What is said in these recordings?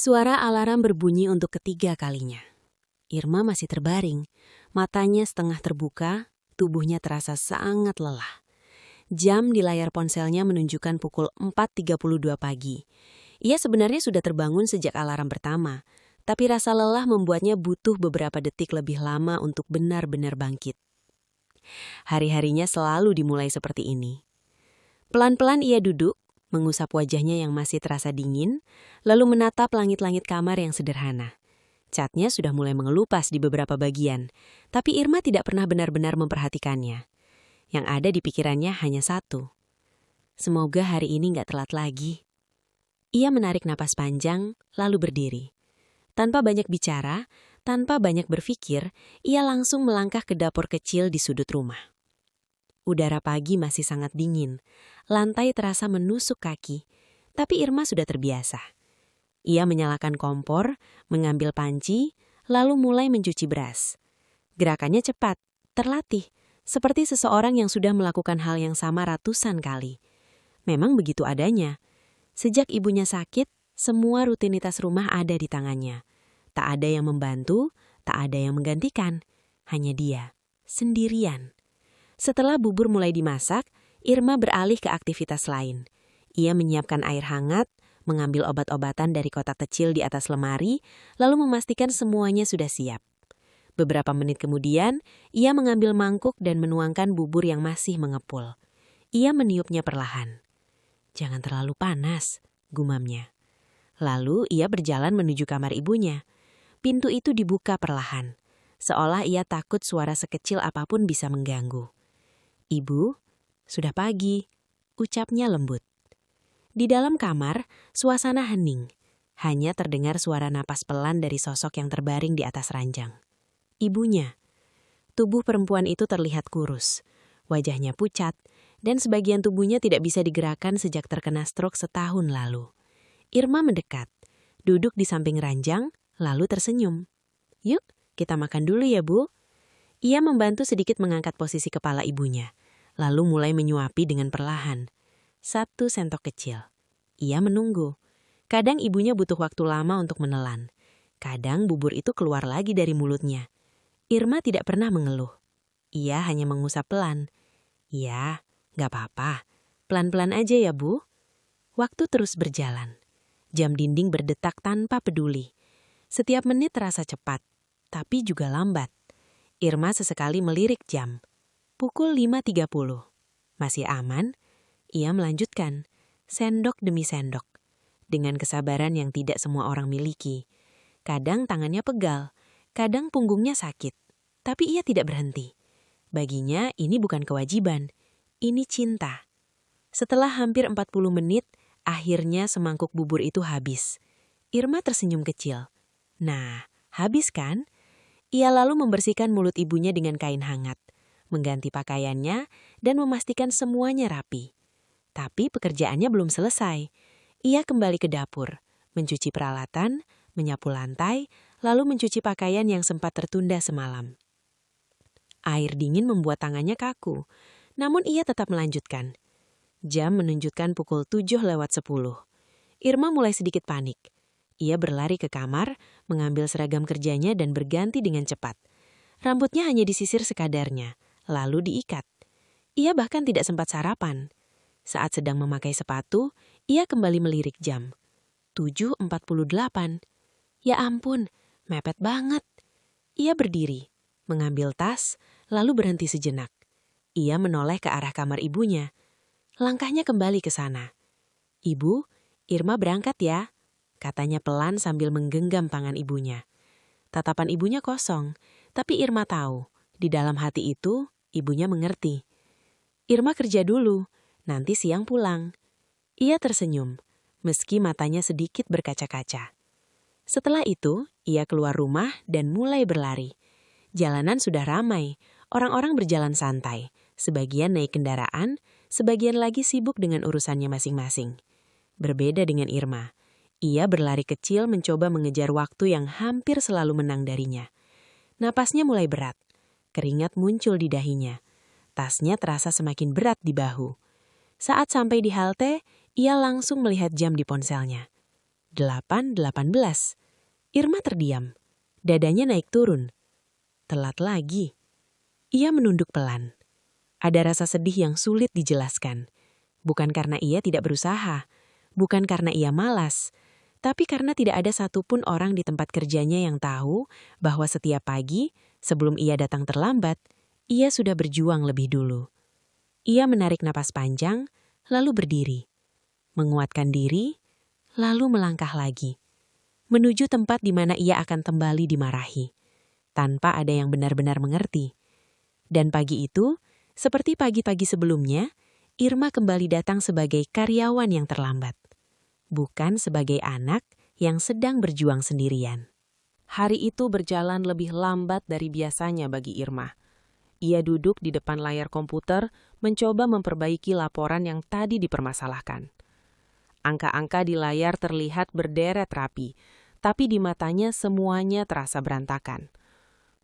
Suara alarm berbunyi untuk ketiga kalinya. Irma masih terbaring, matanya setengah terbuka, tubuhnya terasa sangat lelah. Jam di layar ponselnya menunjukkan pukul 4.32 pagi. Ia sebenarnya sudah terbangun sejak alarm pertama, tapi rasa lelah membuatnya butuh beberapa detik lebih lama untuk benar-benar bangkit. Hari-harinya selalu dimulai seperti ini. Pelan-pelan ia duduk, mengusap wajahnya yang masih terasa dingin, lalu menatap langit-langit kamar yang sederhana. Catnya sudah mulai mengelupas di beberapa bagian, tapi Irma tidak pernah benar-benar memperhatikannya. Yang ada di pikirannya hanya satu. Semoga hari ini nggak telat lagi. Ia menarik napas panjang, lalu berdiri. Tanpa banyak bicara, tanpa banyak berpikir, ia langsung melangkah ke dapur kecil di sudut rumah. Udara pagi masih sangat dingin, lantai terasa menusuk kaki, tapi Irma sudah terbiasa. Ia menyalakan kompor, mengambil panci, lalu mulai mencuci beras. Gerakannya cepat, terlatih, seperti seseorang yang sudah melakukan hal yang sama ratusan kali. Memang begitu adanya. Sejak ibunya sakit, semua rutinitas rumah ada di tangannya. Tak ada yang membantu, tak ada yang menggantikan. Hanya dia, sendirian. Setelah bubur mulai dimasak, Irma beralih ke aktivitas lain. Ia menyiapkan air hangat, mengambil obat-obatan dari kotak kecil di atas lemari, lalu memastikan semuanya sudah siap. Beberapa menit kemudian, ia mengambil mangkuk dan menuangkan bubur yang masih mengepul. Ia meniupnya perlahan. "Jangan terlalu panas," gumamnya. Lalu ia berjalan menuju kamar ibunya. Pintu itu dibuka perlahan, seolah ia takut suara sekecil apapun bisa mengganggu. "Ibu, sudah pagi," ucapnya lembut. Di dalam kamar, suasana hening. Hanya terdengar suara napas pelan dari sosok yang terbaring di atas ranjang. Ibunya. Tubuh perempuan itu terlihat kurus. Wajahnya pucat, dan sebagian tubuhnya tidak bisa digerakkan sejak terkena stroke setahun lalu. Irma mendekat, duduk di samping ranjang, lalu tersenyum. "Yuk, kita makan dulu ya, Bu." Ia membantu sedikit mengangkat posisi kepala ibunya, lalu mulai menyuapi dengan perlahan. 1 sendok kecil. Ia menunggu. Kadang ibunya butuh waktu lama untuk menelan. Kadang bubur itu keluar lagi dari mulutnya. Irma tidak pernah mengeluh. Ia hanya mengusap pelan. "Ya, gak apa-apa. Pelan-pelan aja ya, Bu." Waktu terus berjalan. Jam dinding berdetak tanpa peduli. Setiap menit terasa cepat, tapi juga lambat. Irma sesekali melirik jam. Pukul 5.30. Masih aman? Ia melanjutkan, sendok demi sendok. Dengan kesabaran yang tidak semua orang miliki. Kadang tangannya pegal, kadang punggungnya sakit. Tapi ia tidak berhenti. Baginya ini bukan kewajiban, ini cinta. Setelah hampir 40 menit, akhirnya semangkuk bubur itu habis. Irma tersenyum kecil. Nah, habis kan? Ia lalu membersihkan mulut ibunya dengan kain hangat, mengganti pakaiannya, dan memastikan semuanya rapi. Tapi pekerjaannya belum selesai. Ia kembali ke dapur, mencuci peralatan, menyapu lantai, lalu mencuci pakaian yang sempat tertunda semalam. Air dingin membuat tangannya kaku, namun ia tetap melanjutkan. Jam menunjukkan pukul 7:10. Irma mulai sedikit panik. Ia berlari ke kamar, mengambil seragam kerjanya dan berganti dengan cepat. Rambutnya hanya disisir sekadarnya, lalu diikat. Ia bahkan tidak sempat sarapan. Saat sedang memakai sepatu, ia kembali melirik jam. 7.48. Ya ampun, mepet banget. Ia berdiri, mengambil tas, lalu berhenti sejenak. Ia menoleh ke arah kamar ibunya. Langkahnya kembali ke sana. "Ibu, Irma berangkat ya," katanya pelan sambil menggenggam tangan ibunya. Tatapan ibunya kosong, tapi Irma tahu, di dalam hati itu, ibunya mengerti. "Irma kerja dulu, nanti siang pulang." Ia tersenyum, meski matanya sedikit berkaca-kaca. Setelah itu, ia keluar rumah dan mulai berlari. Jalanan sudah ramai, orang-orang berjalan santai, sebagian naik kendaraan, sebagian lagi sibuk dengan urusannya masing-masing. Berbeda dengan Irma, ia berlari kecil mencoba mengejar waktu yang hampir selalu menang darinya. Napasnya mulai berat, keringat muncul di dahinya. Tasnya terasa semakin berat di bahu. Saat sampai di halte, ia langsung melihat jam di ponselnya. 8, 18. Irma terdiam. Dadanya naik turun. Telat lagi. Ia menunduk pelan. Ada rasa sedih yang sulit dijelaskan. Bukan karena ia tidak berusaha, bukan karena ia malas, tapi karena tidak ada satupun orang di tempat kerjanya yang tahu bahwa setiap pagi, sebelum ia datang terlambat, ia sudah berjuang lebih dulu. Ia menarik napas panjang, lalu berdiri. Menguatkan diri, lalu melangkah lagi. Menuju tempat di mana ia akan kembali dimarahi, tanpa ada yang benar-benar mengerti. Dan pagi itu, seperti pagi-pagi sebelumnya, Irma kembali datang sebagai karyawan yang terlambat. Bukan sebagai anak yang sedang berjuang sendirian. Hari itu berjalan lebih lambat dari biasanya bagi Irma. Ia duduk di depan layar komputer, mencoba memperbaiki laporan yang tadi dipermasalahkan. Angka-angka di layar terlihat berderet rapi, tapi di matanya semuanya terasa berantakan.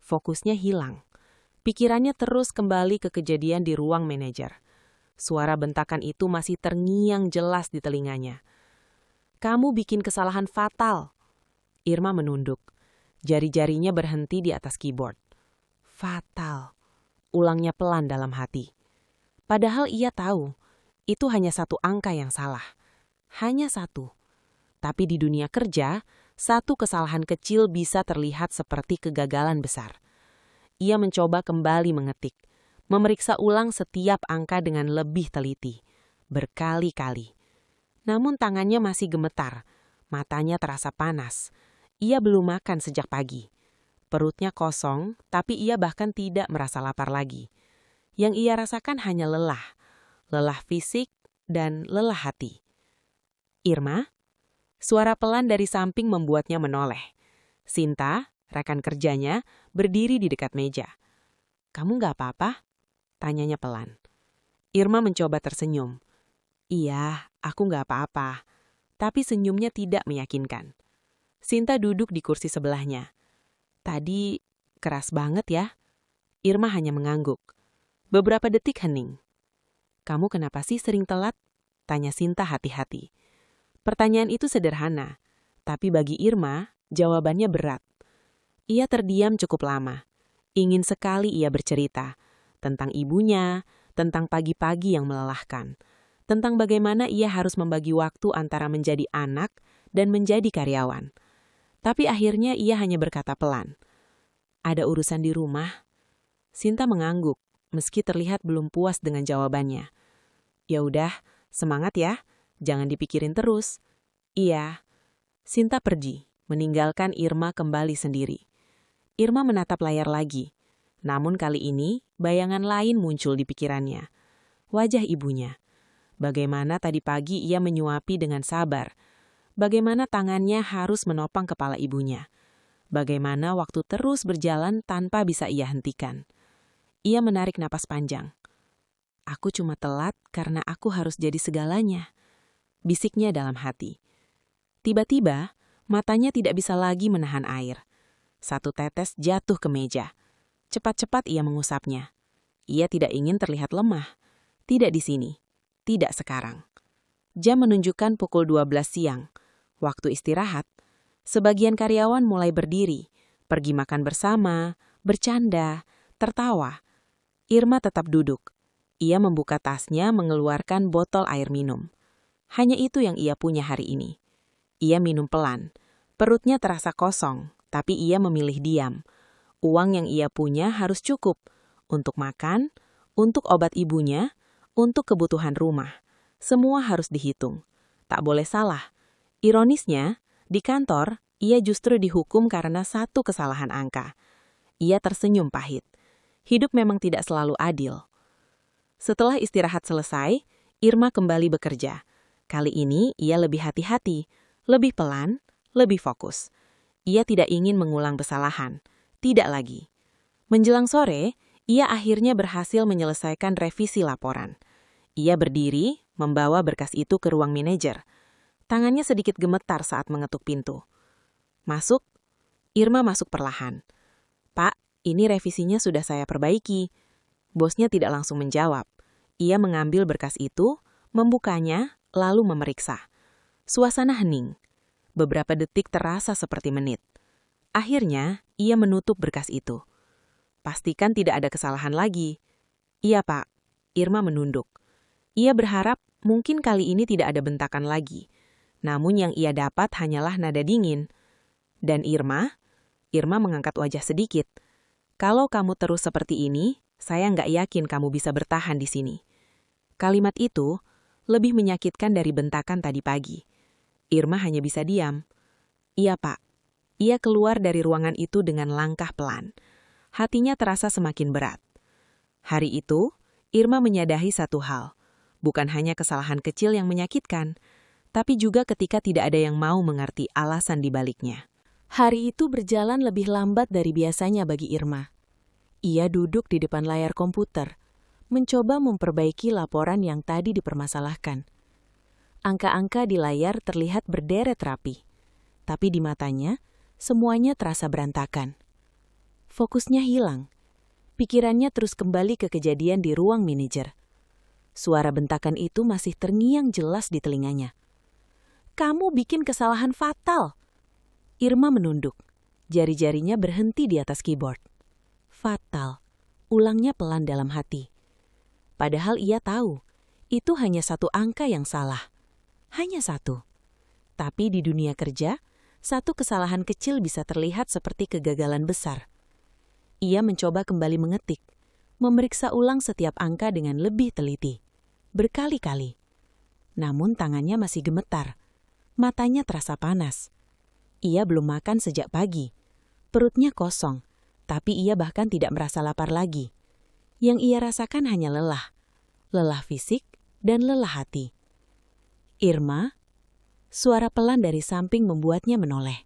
Fokusnya hilang. Pikirannya terus kembali ke kejadian di ruang manajer. Suara bentakan itu masih terngiang jelas di telinganya. "Kamu bikin kesalahan fatal." Irma menunduk. Jari-jarinya berhenti di atas keyboard. Fatal. Ulangnya pelan dalam hati. Padahal ia tahu, itu hanya satu angka yang salah. Hanya satu. Tapi di dunia kerja, satu kesalahan kecil bisa terlihat seperti kegagalan besar. Ia mencoba kembali mengetik. Memeriksa ulang setiap angka dengan lebih teliti, berkali-kali. Namun tangannya masih gemetar, matanya terasa panas. Ia belum makan sejak pagi. Perutnya kosong, tapi ia bahkan tidak merasa lapar lagi. Yang ia rasakan hanya lelah. Lelah fisik dan lelah hati. "Irma?" Suara pelan dari samping membuatnya menoleh. Sinta, rekan kerjanya, berdiri di dekat meja. "Kamu gak apa-apa?" Tanyanya pelan. Irma mencoba tersenyum. "Iya, aku gak apa-apa." Tapi senyumnya tidak meyakinkan. Sinta duduk di kursi sebelahnya. "Tadi keras banget ya?" Irma hanya mengangguk. Beberapa detik hening. "Kamu kenapa sih sering telat?" Tanya Sinta hati-hati. Pertanyaan itu sederhana, tapi bagi Irma, jawabannya berat. Ia terdiam cukup lama. Ingin sekali ia bercerita. Tentang ibunya, tentang pagi-pagi yang melelahkan, tentang bagaimana ia harus membagi waktu antara menjadi anak dan menjadi karyawan. Tapi akhirnya ia hanya berkata pelan, "Ada urusan di rumah." Sinta mengangguk, meski terlihat belum puas dengan jawabannya. "Ya udah, semangat ya, jangan dipikirin terus." "Iya." Sinta pergi, meninggalkan Irma kembali sendiri. Irma menatap layar lagi. Namun kali ini, bayangan lain muncul di pikirannya. Wajah ibunya. Bagaimana tadi pagi ia menyuapi dengan sabar. Bagaimana tangannya harus menopang kepala ibunya. Bagaimana waktu terus berjalan tanpa bisa ia hentikan. Ia menarik napas panjang. "Aku cuma telat karena aku harus jadi segalanya," bisiknya dalam hati. Tiba-tiba, matanya tidak bisa lagi menahan air. Satu tetes jatuh ke meja. Cepat-cepat ia mengusapnya. Ia tidak ingin terlihat lemah. Tidak di sini. Tidak sekarang. Jam menunjukkan pukul 12 siang. Waktu istirahat. Sebagian karyawan mulai berdiri, pergi makan bersama, bercanda, tertawa. Irma tetap duduk. Ia membuka tasnya mengeluarkan botol air minum. Hanya itu yang ia punya hari ini. Ia minum pelan. Perutnya terasa kosong, tapi ia memilih diam. Uang yang ia punya harus cukup untuk makan, untuk obat ibunya, untuk kebutuhan rumah. Semua harus dihitung. Tak boleh salah. Ironisnya, di kantor, ia justru dihukum karena satu kesalahan angka. Ia tersenyum pahit. Hidup memang tidak selalu adil. Setelah istirahat selesai, Irma kembali bekerja. Kali ini ia lebih hati-hati, lebih pelan, lebih fokus. Ia tidak ingin mengulang kesalahan. Tidak lagi. Menjelang sore, ia akhirnya berhasil menyelesaikan revisi laporan. Ia berdiri, membawa berkas itu ke ruang manajer. Tangannya sedikit gemetar saat mengetuk pintu. "Masuk?" Irma masuk perlahan. "Pak, ini revisinya sudah saya perbaiki." Bosnya tidak langsung menjawab. Ia mengambil berkas itu, membukanya, lalu memeriksa. Suasana hening. Beberapa detik terasa seperti menit. Akhirnya, ia menutup berkas itu. Pastikan tidak ada kesalahan lagi. Iya, Pak. Irma menunduk. Ia berharap mungkin kali ini tidak ada bentakan lagi. Namun yang ia dapat hanyalah nada dingin. Dan Irma mengangkat wajah sedikit. Kalau kamu terus seperti ini, saya nggak yakin kamu bisa bertahan di sini. Kalimat itu lebih menyakitkan dari bentakan tadi pagi. Irma hanya bisa diam. Iya, Pak. Ia keluar dari ruangan itu dengan langkah pelan. Hatinya terasa semakin berat. Hari itu, Irma menyadari satu hal. Bukan hanya kesalahan kecil yang menyakitkan, tapi juga ketika tidak ada yang mau mengerti alasan di baliknya. Hari itu berjalan lebih lambat dari biasanya bagi Irma. Ia duduk di depan layar komputer, mencoba memperbaiki laporan yang tadi dipermasalahkan. Angka-angka di layar terlihat berderet rapi, tapi di matanya, semuanya terasa berantakan. Fokusnya hilang. Pikirannya terus kembali ke kejadian di ruang manajer. Suara bentakan itu masih terngiang jelas di telinganya. Kamu bikin kesalahan fatal. Irma menunduk. Jari-jarinya berhenti di atas keyboard. Fatal. Ulangnya pelan dalam hati. Padahal ia tahu, itu hanya satu angka yang salah. Hanya satu. Tapi di dunia kerja, satu kesalahan kecil bisa terlihat seperti kegagalan besar. Ia mencoba kembali mengetik, memeriksa ulang setiap angka dengan lebih teliti. Berkali-kali. Namun tangannya masih gemetar. Matanya terasa panas. Ia belum makan sejak pagi. Perutnya kosong, tapi ia bahkan tidak merasa lapar lagi. Yang ia rasakan hanya lelah. Lelah fisik dan lelah hati. Irma, suara pelan dari samping membuatnya menoleh.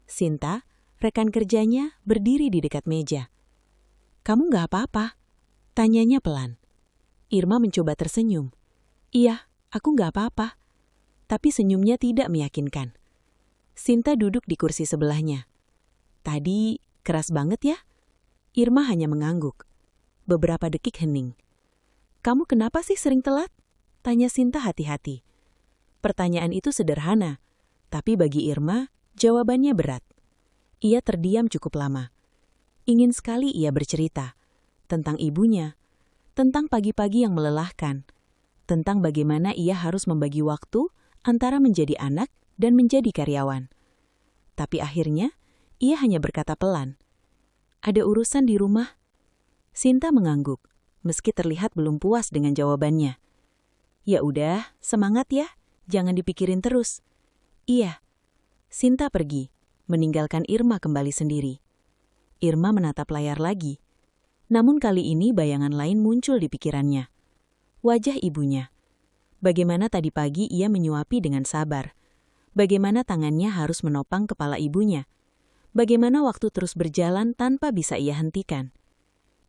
Sinta, rekan kerjanya, berdiri di dekat meja. Kamu nggak apa-apa? Tanyanya pelan. Irma mencoba tersenyum. Iya, aku nggak apa-apa. Tapi senyumnya tidak meyakinkan. Sinta duduk di kursi sebelahnya. Tadi keras banget ya? Irma hanya mengangguk. Beberapa detik hening. Kamu kenapa sih sering telat? Tanya Sinta hati-hati. Pertanyaan itu sederhana, tapi bagi Irma, jawabannya berat. Ia terdiam cukup lama. Ingin sekali ia bercerita tentang ibunya, tentang pagi-pagi yang melelahkan, tentang bagaimana ia harus membagi waktu antara menjadi anak dan menjadi karyawan. Tapi akhirnya, ia hanya berkata pelan, "Ada urusan di rumah." Sinta mengangguk, meski terlihat belum puas dengan jawabannya. "Ya udah, semangat ya, jangan dipikirin terus." Iya. Sinta pergi, meninggalkan Irma kembali sendiri. Irma menatap layar lagi. Namun kali ini bayangan lain muncul di pikirannya. Wajah ibunya. Bagaimana tadi pagi ia menyuapi dengan sabar. Bagaimana tangannya harus menopang kepala ibunya. Bagaimana waktu terus berjalan tanpa bisa ia hentikan.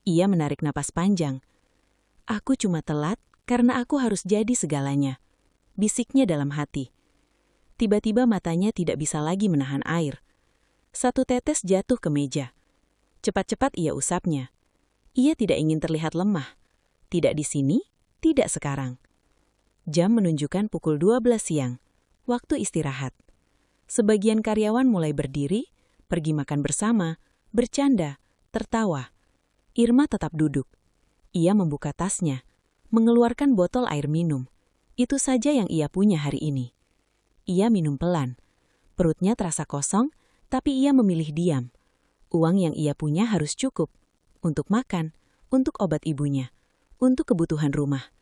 Ia menarik napas panjang. Aku cuma telat karena aku harus jadi segalanya. Bisiknya dalam hati. Tiba-tiba matanya tidak bisa lagi menahan air. Satu tetes jatuh ke meja. Cepat-cepat ia usapnya. Ia tidak ingin terlihat lemah. Tidak di sini, tidak sekarang. Jam menunjukkan pukul 12 siang. Waktu istirahat. Sebagian karyawan mulai berdiri, pergi makan bersama, bercanda, tertawa. Irma tetap duduk. Ia membuka tasnya, mengeluarkan botol air minum. Itu saja yang ia punya hari ini. Ia minum pelan. Perutnya terasa kosong, tapi ia memilih diam. Uang yang ia punya harus cukup. Untuk makan, untuk obat ibunya, untuk kebutuhan rumah.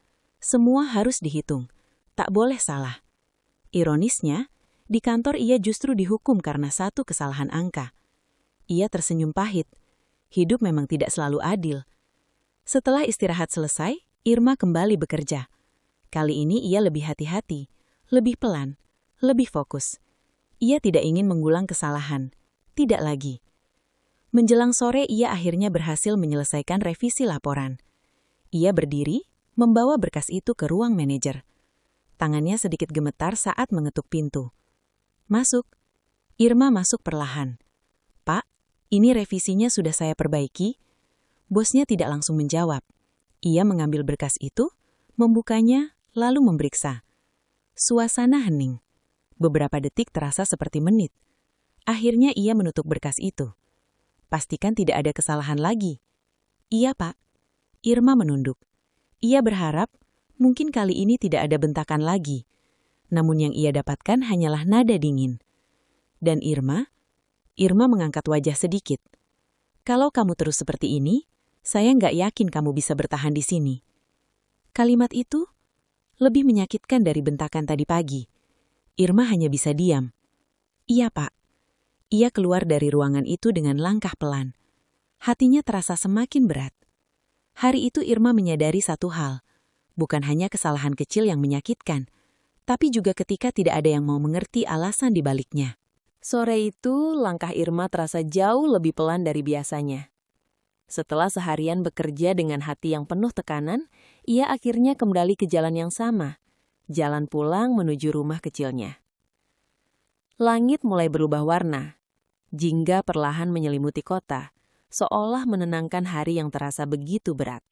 Semua harus dihitung. Tak boleh salah. Ironisnya, di kantor ia justru dihukum karena satu kesalahan angka. Ia tersenyum pahit. Hidup memang tidak selalu adil. Setelah istirahat selesai, Irma kembali bekerja. Kali ini ia lebih hati-hati, lebih pelan, lebih fokus. Ia tidak ingin mengulang kesalahan. Tidak lagi. Menjelang sore ia akhirnya berhasil menyelesaikan revisi laporan. Ia berdiri, membawa berkas itu ke ruang manajer. Tangannya sedikit gemetar saat mengetuk pintu. Masuk. Irma masuk perlahan. Pak, ini revisinya sudah saya perbaiki. Bosnya tidak langsung menjawab. Ia mengambil berkas itu, membukanya, lalu memeriksa. Suasana hening. Beberapa detik terasa seperti menit. Akhirnya ia menutup berkas itu. Pastikan tidak ada kesalahan lagi. Iya, Pak. Irma menunduk. Ia berharap mungkin kali ini tidak ada bentakan lagi. Namun yang ia dapatkan hanyalah nada dingin. Dan Irma mengangkat wajah sedikit. Kalau kamu terus seperti ini, saya nggak yakin kamu bisa bertahan di sini. Kalimat itu lebih menyakitkan dari bentakan tadi pagi. Irma hanya bisa diam. Iya, Pak. Ia keluar dari ruangan itu dengan langkah pelan. Hatinya terasa semakin berat. Hari itu Irma menyadari satu hal. Bukan hanya kesalahan kecil yang menyakitkan, tapi juga ketika tidak ada yang mau mengerti alasan di baliknya. Sore itu, langkah Irma terasa jauh lebih pelan dari biasanya. Setelah seharian bekerja dengan hati yang penuh tekanan, ia akhirnya kembali ke jalan yang sama, jalan pulang menuju rumah kecilnya. Langit mulai berubah warna, jingga perlahan menyelimuti kota, seolah menenangkan hari yang terasa begitu berat.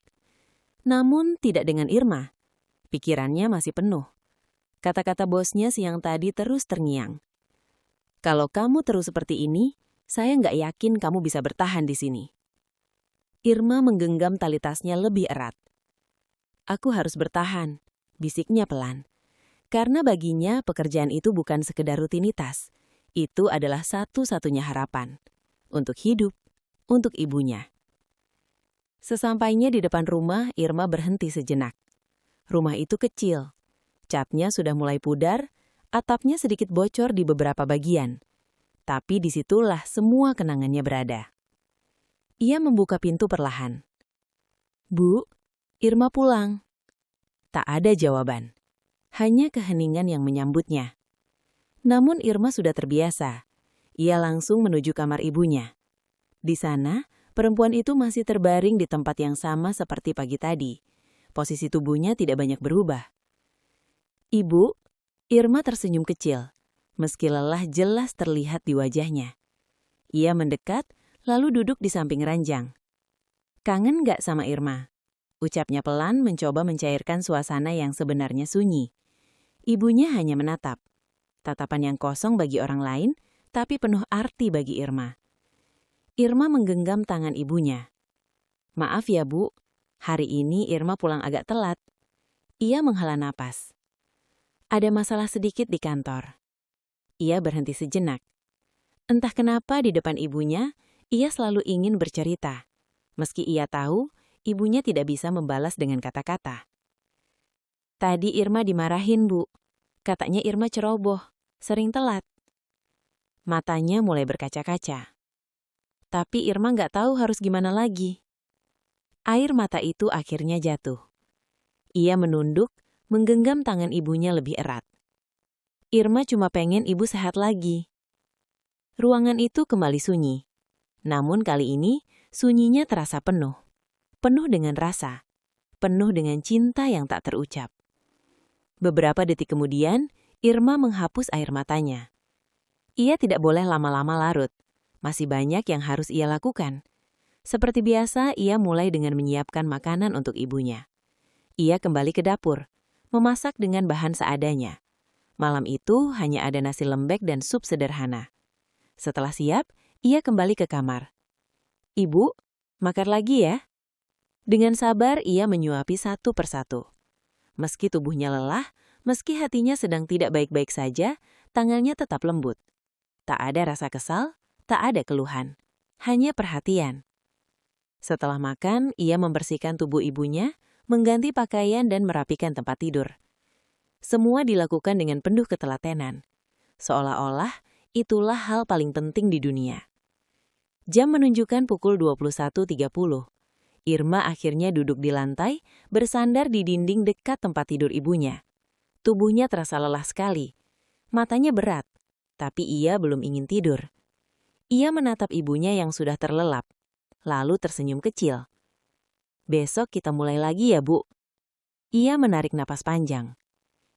Namun tidak dengan Irma, pikirannya masih penuh. Kata-kata bosnya siang tadi terus terngiang. Kalau kamu terus seperti ini, saya nggak yakin kamu bisa bertahan di sini. Irma menggenggam tali tasnya lebih erat. Aku harus bertahan, bisiknya pelan. Karena baginya pekerjaan itu bukan sekedar rutinitas. Itu adalah satu-satunya harapan. Untuk hidup, untuk ibunya. Sesampainya di depan rumah, Irma berhenti sejenak. Rumah itu kecil. Catnya sudah mulai pudar, atapnya sedikit bocor di beberapa bagian. Tapi disitulah semua kenangannya berada. Ia membuka pintu perlahan. Bu, Irma pulang. Tak ada jawaban. Hanya keheningan yang menyambutnya. Namun Irma sudah terbiasa. Ia langsung menuju kamar ibunya. Di sana, perempuan itu masih terbaring di tempat yang sama seperti pagi tadi. Posisi tubuhnya tidak banyak berubah. Ibu, Irma tersenyum kecil, meski lelah jelas terlihat di wajahnya. Ia mendekat, lalu duduk di samping ranjang. Kangen gak sama Irma? Ucapnya pelan mencoba mencairkan suasana yang sebenarnya sunyi. Ibunya hanya menatap. Tatapan yang kosong bagi orang lain, tapi penuh arti bagi Irma. Irma menggenggam tangan ibunya. Maaf ya, Bu. Hari ini Irma pulang agak telat. Ia menghela napas. Ada masalah sedikit di kantor. Ia berhenti sejenak. Entah kenapa di depan ibunya, ia selalu ingin bercerita. Meski ia tahu, ibunya tidak bisa membalas dengan kata-kata. Tadi Irma dimarahin, Bu. Katanya Irma ceroboh, sering telat. Matanya mulai berkaca-kaca. Tapi Irma nggak tahu harus gimana lagi. Air mata itu akhirnya jatuh. Ia menunduk, menggenggam tangan ibunya lebih erat. Irma cuma pengen ibu sehat lagi. Ruangan itu kembali sunyi. Namun kali ini, sunyinya terasa penuh. Penuh dengan rasa. Penuh dengan cinta yang tak terucap. Beberapa detik kemudian, Irma menghapus air matanya. Ia tidak boleh lama-lama larut. Masih banyak yang harus ia lakukan. Seperti biasa, ia mulai dengan menyiapkan makanan untuk ibunya. Ia kembali ke dapur, memasak dengan bahan seadanya. Malam itu hanya ada nasi lembek dan sup sederhana. Setelah siap, ia kembali ke kamar. Ibu, makan lagi ya? Dengan sabar ia menyuapi satu persatu. Meski tubuhnya lelah, meski hatinya sedang tidak baik-baik saja, tangannya tetap lembut. Tak ada rasa kesal, tak ada keluhan. Hanya perhatian. Setelah makan, ia membersihkan tubuh ibunya, mengganti pakaian dan merapikan tempat tidur. Semua dilakukan dengan penuh ketelatenan. Seolah-olah itulah hal paling penting di dunia. Jam menunjukkan pukul 21.30. Irma akhirnya duduk di lantai, bersandar di dinding dekat tempat tidur ibunya. Tubuhnya terasa lelah sekali. Matanya berat, tapi ia belum ingin tidur. Ia menatap ibunya yang sudah terlelap, lalu tersenyum kecil. Besok kita mulai lagi ya, Bu. Ia menarik napas panjang.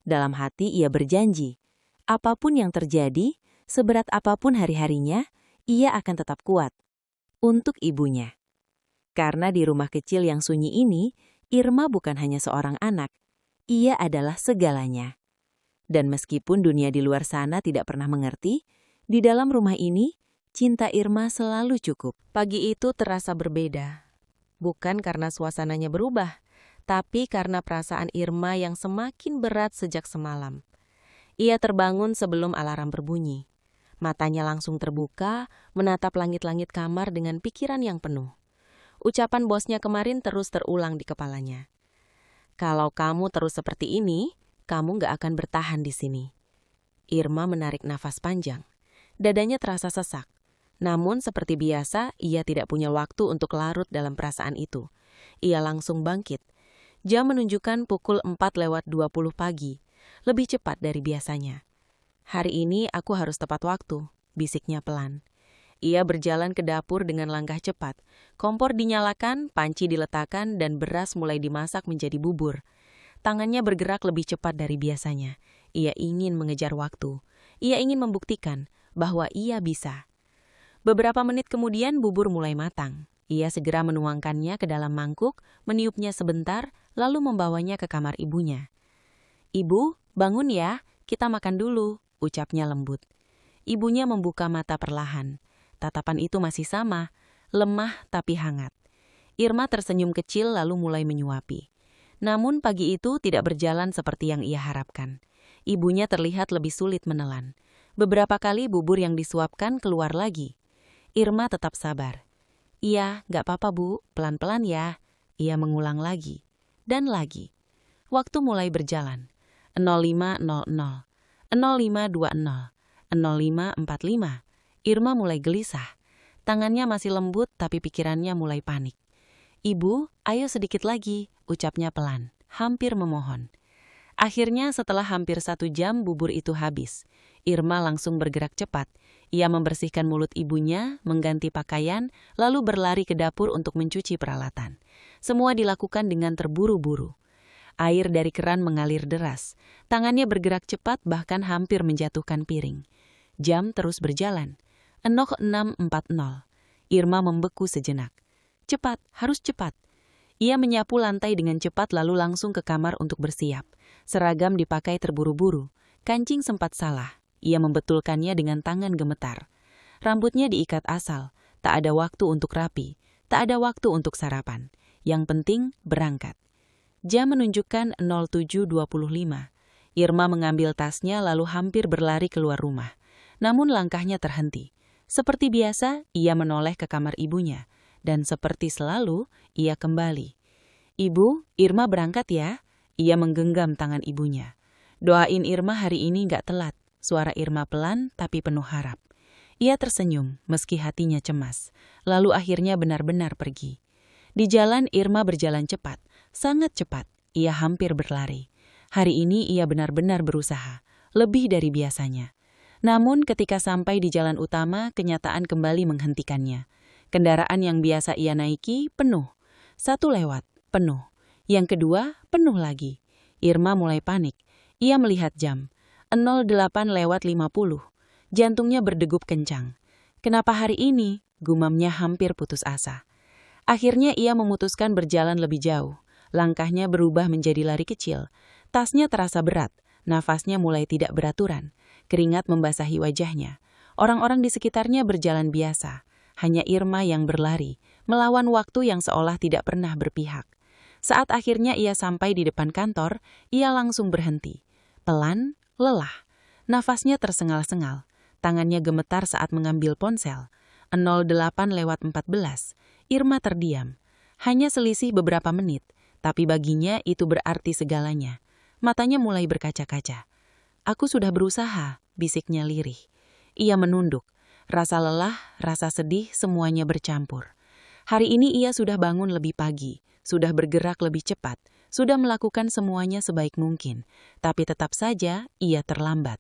Dalam hati ia berjanji, apapun yang terjadi, seberat apapun hari-harinya, ia akan tetap kuat. Untuk ibunya. Karena di rumah kecil yang sunyi ini, Irma bukan hanya seorang anak. Ia adalah segalanya. Dan meskipun dunia di luar sana tidak pernah mengerti, di dalam rumah ini, cinta Irma selalu cukup. Pagi itu terasa berbeda. Bukan karena suasananya berubah, tapi karena perasaan Irma yang semakin berat sejak semalam. Ia terbangun sebelum alarm berbunyi. Matanya langsung terbuka, menatap langit-langit kamar dengan pikiran yang penuh. Ucapan bosnya kemarin terus terulang di kepalanya. Kalau kamu terus seperti ini, kamu gak akan bertahan di sini. Irma menarik nafas panjang. Dadanya terasa sesak. Namun seperti biasa, ia tidak punya waktu untuk larut dalam perasaan itu. Ia langsung bangkit. Jam menunjukkan pukul 4:20 pagi, lebih cepat dari biasanya. Hari ini aku harus tepat waktu, bisiknya pelan. Ia berjalan ke dapur dengan langkah cepat. Kompor dinyalakan, panci diletakkan, dan beras mulai dimasak menjadi bubur. Tangannya bergerak lebih cepat dari biasanya. Ia ingin mengejar waktu. Ia ingin membuktikan bahwa ia bisa. Beberapa menit kemudian bubur mulai matang. Ia segera menuangkannya ke dalam mangkuk, meniupnya sebentar, lalu membawanya ke kamar ibunya. "Ibu, bangun ya, kita makan dulu," ucapnya lembut. Ibunya membuka mata perlahan. Tatapan itu masih sama, lemah tapi hangat. Irma tersenyum kecil lalu mulai menyuapi. Namun pagi itu tidak berjalan seperti yang ia harapkan. Ibunya terlihat lebih sulit menelan. Beberapa kali bubur yang disuapkan keluar lagi. Irma tetap sabar. "Iya, gak apa-apa Bu, pelan-pelan ya." Ia mengulang lagi. Dan lagi. Waktu mulai berjalan. 05.00, 05.20, 05.45. Irma mulai gelisah. Tangannya masih lembut tapi pikirannya mulai panik. "Ibu, ayo sedikit lagi," ucapnya pelan, hampir memohon. Akhirnya setelah hampir 1 jam bubur itu habis. Irma langsung bergerak cepat. Ia membersihkan mulut ibunya, mengganti pakaian, lalu berlari ke dapur untuk mencuci peralatan. Semua dilakukan dengan terburu-buru. Air dari keran mengalir deras. Tangannya bergerak cepat bahkan hampir menjatuhkan piring. Jam terus berjalan. 06.40. Irma membeku sejenak. Cepat, harus cepat. Ia menyapu lantai dengan cepat lalu langsung ke kamar untuk bersiap. Seragam dipakai terburu-buru. Kancing sempat salah. Ia membetulkannya dengan tangan gemetar. Rambutnya diikat asal. Tak ada waktu untuk rapi. Tak ada waktu untuk sarapan. Yang penting, berangkat. Jam menunjukkan 07.25. Irma mengambil tasnya lalu hampir berlari keluar rumah. Namun langkahnya terhenti. Seperti biasa, ia menoleh ke kamar ibunya. Dan seperti selalu, ia kembali. "Ibu, Irma berangkat ya?" Ia menggenggam tangan ibunya. "Doain Irma hari ini gak telat." Suara Irma pelan tapi penuh harap. Ia tersenyum meski hatinya cemas. Lalu akhirnya benar-benar pergi. Di jalan Irma berjalan cepat, sangat cepat. Ia hampir berlari. Hari ini ia benar-benar berusaha, lebih dari biasanya. Namun ketika sampai di jalan utama, kenyataan kembali menghentikannya. Kendaraan yang biasa ia naiki penuh. 1 lewat, penuh. Yang kedua, penuh lagi. Irma mulai panik. Ia melihat jam. 08.50. Jantungnya berdegup kencang. "Kenapa hari ini?" gumamnya hampir putus asa. Akhirnya ia memutuskan berjalan lebih jauh. Langkahnya berubah menjadi lari kecil. Tasnya terasa berat. Nafasnya mulai tidak beraturan. Keringat membasahi wajahnya. Orang-orang di sekitarnya berjalan biasa. Hanya Irma yang berlari, melawan waktu yang seolah tidak pernah berpihak. Saat akhirnya ia sampai di depan kantor, ia langsung berhenti. Pelan, lelah. Nafasnya tersengal-sengal. Tangannya gemetar saat mengambil ponsel. 08.14. Irma terdiam. Hanya selisih beberapa menit, tapi baginya itu berarti segalanya. Matanya mulai berkaca-kaca. "Aku sudah berusaha," bisiknya lirih. Ia menunduk. Rasa lelah, rasa sedih, semuanya bercampur. Hari ini ia sudah bangun lebih pagi, sudah bergerak lebih cepat, sudah melakukan semuanya sebaik mungkin. Tapi tetap saja, ia terlambat.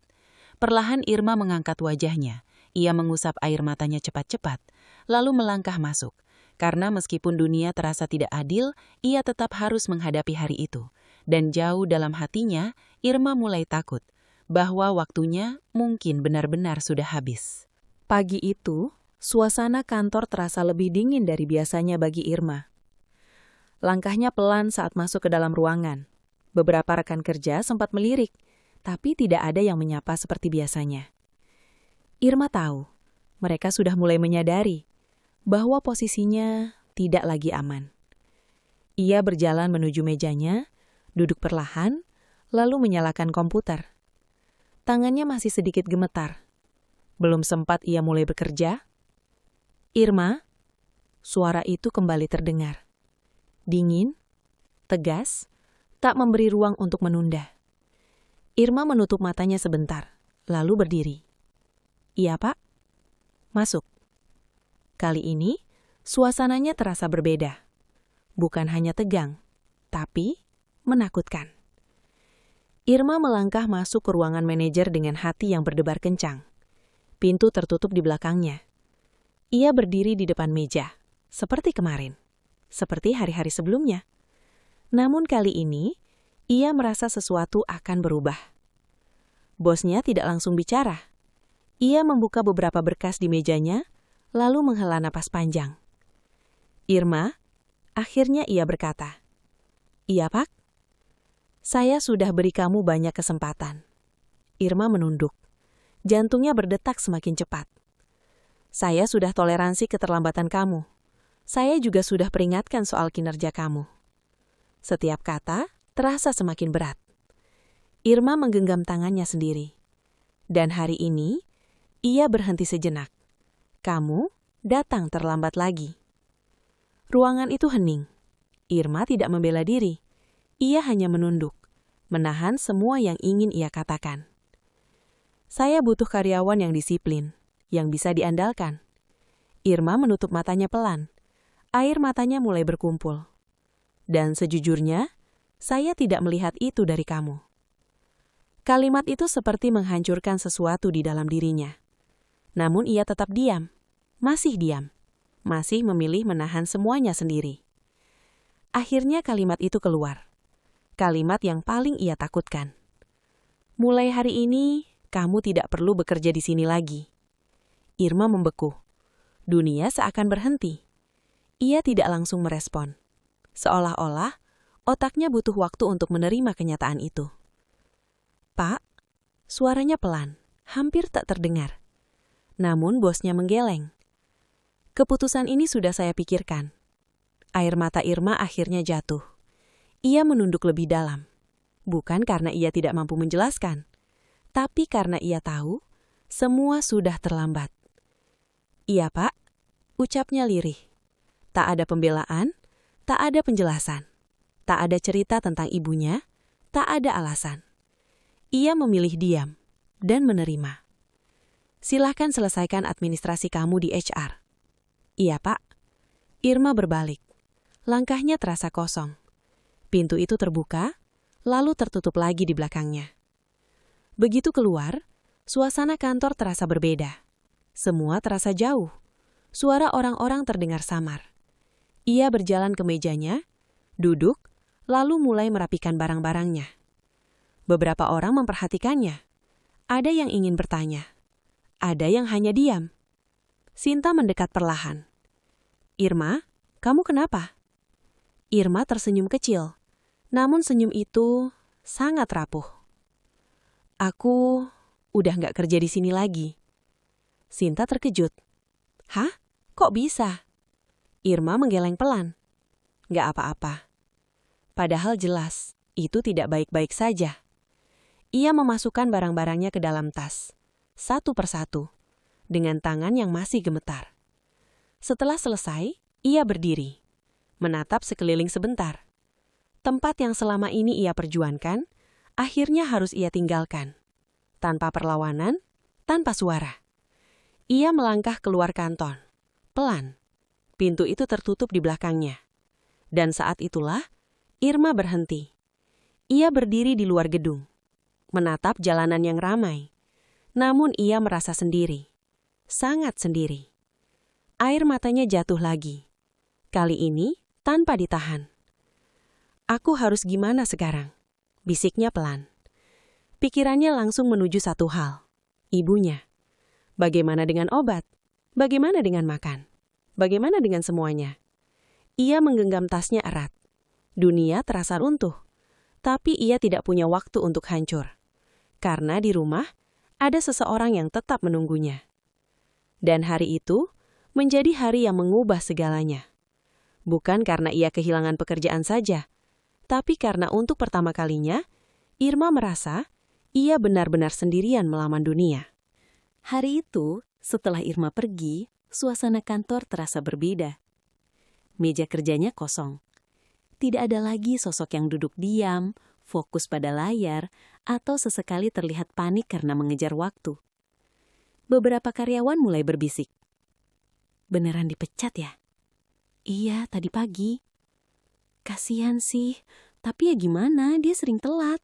Perlahan Irma mengangkat wajahnya. Ia mengusap air matanya cepat-cepat, lalu melangkah masuk. Karena meskipun dunia terasa tidak adil, ia tetap harus menghadapi hari itu. Dan jauh dalam hatinya, Irma mulai takut bahwa waktunya mungkin benar-benar sudah habis. Pagi itu, suasana kantor terasa lebih dingin dari biasanya bagi Irma. Langkahnya pelan saat masuk ke dalam ruangan. Beberapa rekan kerja sempat melirik, tapi tidak ada yang menyapa seperti biasanya. Irma tahu, mereka sudah mulai menyadari bahwa posisinya tidak lagi aman. Ia berjalan menuju mejanya, duduk perlahan, lalu menyalakan komputer. Tangannya masih sedikit gemetar. Belum sempat ia mulai bekerja. "Irma," suara itu kembali terdengar. Dingin, tegas, tak memberi ruang untuk menunda. Irma menutup matanya sebentar, lalu berdiri. "Iya, Pak." "Masuk." Kali ini, suasananya terasa berbeda. Bukan hanya tegang, tapi menakutkan. Irma melangkah masuk ke ruangan manajer dengan hati yang berdebar kencang. Pintu tertutup di belakangnya. Ia berdiri di depan meja, seperti kemarin, seperti hari-hari sebelumnya. Namun kali ini, ia merasa sesuatu akan berubah. Bosnya tidak langsung bicara. Ia membuka beberapa berkas di mejanya, lalu menghela napas panjang. "Irma," akhirnya ia berkata. "Iya, Pak." "Saya sudah beri kamu banyak kesempatan." Irma menunduk. Jantungnya berdetak semakin cepat. "Saya sudah toleransi keterlambatan kamu. Saya juga sudah peringatkan soal kinerja kamu." Setiap kata terasa semakin berat. Irma menggenggam tangannya sendiri. Dan hari ini, ia berhenti sejenak. "Kamu datang terlambat lagi." Ruangan itu hening. Irma tidak membela diri. Ia hanya menunduk, menahan semua yang ingin ia katakan. "Saya butuh karyawan yang disiplin, yang bisa diandalkan." Irma menutup matanya pelan. Air matanya mulai berkumpul. "Dan sejujurnya, saya tidak melihat itu dari kamu." Kalimat itu seperti menghancurkan sesuatu di dalam dirinya. Namun ia tetap diam, masih memilih menahan semuanya sendiri. Akhirnya kalimat itu keluar. Kalimat yang paling ia takutkan. "Mulai hari ini, kamu tidak perlu bekerja di sini lagi." Irma membeku. Dunia seakan berhenti. Ia tidak langsung merespon. Seolah-olah otaknya butuh waktu untuk menerima kenyataan itu. "Pak," suaranya pelan, hampir tak terdengar. Namun bosnya menggeleng. "Keputusan ini sudah saya pikirkan." Air mata Irma akhirnya jatuh. Ia menunduk lebih dalam. Bukan karena ia tidak mampu menjelaskan, tapi karena ia tahu semua sudah terlambat. "Iya, Pak," ucapnya lirih. Tak ada pembelaan, tak ada penjelasan, tak ada cerita tentang ibunya, tak ada alasan. Ia memilih diam dan menerima. "Silahkan selesaikan administrasi kamu di HR." "Iya, Pak." Irma berbalik. Langkahnya terasa kosong. Pintu itu terbuka, lalu tertutup lagi di belakangnya. Begitu keluar, suasana kantor terasa berbeda. Semua terasa jauh. Suara orang-orang terdengar samar. Ia berjalan ke mejanya, duduk, lalu mulai merapikan barang-barangnya. Beberapa orang memperhatikannya. Ada yang ingin bertanya. Ada yang hanya diam. Sinta mendekat perlahan. "Irma, kamu kenapa?" Irma tersenyum kecil. Namun senyum itu sangat rapuh. "Aku udah nggak kerja di sini lagi." Sinta terkejut. "Hah? Kok bisa?" Irma menggeleng pelan. "Nggak apa-apa." Padahal jelas, itu tidak baik-baik saja. Ia memasukkan barang-barangnya ke dalam tas, satu persatu, dengan tangan yang masih gemetar. Setelah selesai, ia berdiri, menatap sekeliling sebentar. Tempat yang selama ini ia perjuangkan, akhirnya harus ia tinggalkan. Tanpa perlawanan, tanpa suara. Ia melangkah keluar kantor. Pelan. Pintu itu tertutup di belakangnya. Dan saat itulah, Irma berhenti. Ia berdiri di luar gedung, menatap jalanan yang ramai. Namun ia merasa sendiri. Sangat sendiri. Air matanya jatuh lagi. Kali ini, tanpa ditahan. "Aku harus gimana sekarang?" bisiknya pelan. Pikirannya langsung menuju satu hal. Ibunya. Bagaimana dengan obat? Bagaimana dengan makan? Bagaimana dengan semuanya? Ia menggenggam tasnya erat. Dunia terasa runtuh. Tapi ia tidak punya waktu untuk hancur. Karena di rumah, ada seseorang yang tetap menunggunya. Dan hari itu menjadi hari yang mengubah segalanya. Bukan karena ia kehilangan pekerjaan saja, tapi karena untuk pertama kalinya, Irma merasa ia benar-benar sendirian melawan dunia. Hari itu, setelah Irma pergi, suasana kantor terasa berbeda. Meja kerjanya kosong. Tidak ada lagi sosok yang duduk diam, fokus pada layar, atau sesekali terlihat panik karena mengejar waktu. Beberapa karyawan mulai berbisik. Beneran dipecat ya? Iya, tadi pagi. Kasihan sih, tapi ya gimana, dia sering telat.